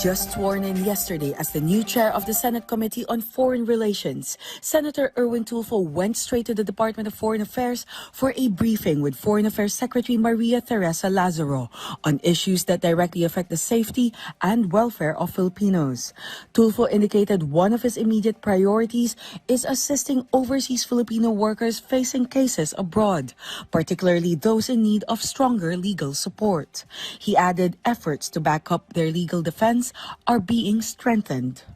Just sworn in yesterday as the new chair of the Senate Committee on Foreign Relations, Senator Erwin Tulfo went straight to the Department of Foreign Affairs for a briefing with Foreign Affairs Secretary Maria Teresa Lazaro on issues that directly affect the safety and welfare of Filipinos. Tulfo indicated one of his immediate priorities is assisting overseas Filipino workers facing cases abroad, particularly those in need of stronger legal support. He added efforts to back up their legal defense are being strengthened.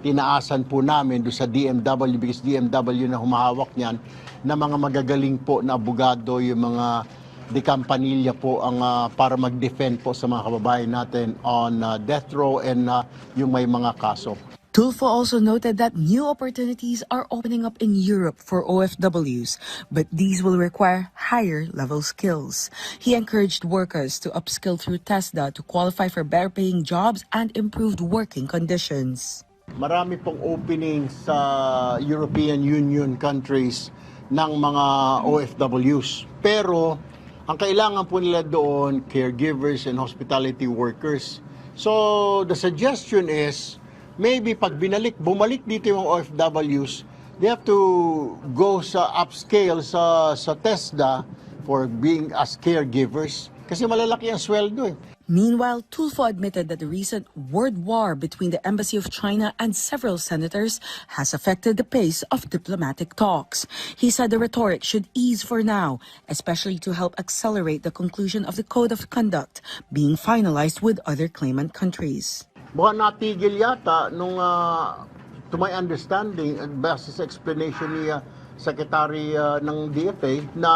Tinaasan po namin doon sa DMW because DMW na humahawak niyan na mga magagaling po na abogado, yung mga de Campanilla po ang para mag-defend po sa mga kababayan natin on death row and yung may mga kaso. Tulfo also noted that new opportunities are opening up in Europe for OFWs, but these will require higher-level skills. He encouraged workers to upskill through TESDA to qualify for better-paying jobs and improved working conditions. Marami pong opening sa European Union countries ng mga OFWs. Pero ang kailangan po nila doon, caregivers and hospitality workers. So the suggestion is, maybe pag bumalik dito yung OFWs, they have to go sa upscale sa TESDA for being as caregivers. Kasi malalaki ang sweldo eh. Meanwhile, Tulfo admitted that the recent word war between the Embassy of China and several senators has affected the pace of diplomatic talks. He said the rhetoric should ease for now, especially to help accelerate the conclusion of the Code of Conduct being finalized with other claimant countries. Baka natigil yata nung, to my understanding, base sa explanation ni Secretary ng DFA, na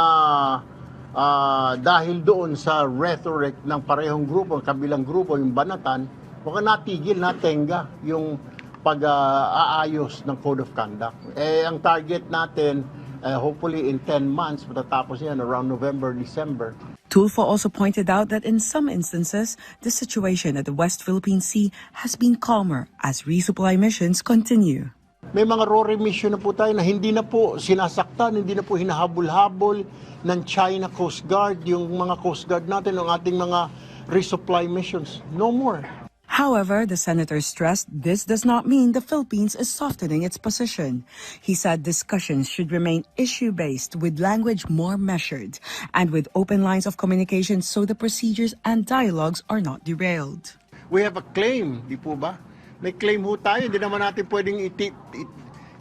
dahil doon sa rhetoric ng parehong grupo, kabilang grupo, yung banatan, baka natigil, natenga yung pag-aayos ng Code of Conduct. Ang target natin, hopefully in 10 months, matatapos yan around November, December. Tulfo also pointed out that in some instances, the situation at the West Philippine Sea has been calmer as resupply missions continue. May mga RORE mission na po tayo na hindi na po sinasaktan, hindi na po hinahabol-habol ng China Coast Guard, yung mga Coast Guard natin, ng ating mga resupply missions. No more. However, the senator stressed this does not mean the Philippines is softening its position. He said discussions should remain issue-based with language more measured and with open lines of communication so the procedures and dialogues are not derailed. We have a claim, di po ba? May claim ho tayo, hindi naman natin pwedeng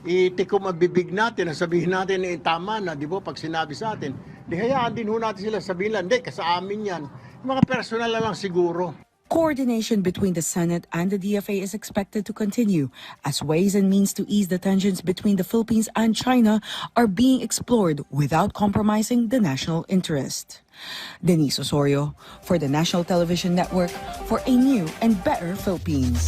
itikom ang bibig natin na sabihin natin na tama na, di ba, pag sinabi sa atin. Di hayaan din ho natin sila sabihin lang, hindi, kasi amin yan. Yung mga personal na lang siguro. Coordination between the Senate and the DFA is expected to continue as ways and means to ease the tensions between the Philippines and China are being explored without compromising the national interest. Denise Osorio for the National Television Network for a new and better Philippines.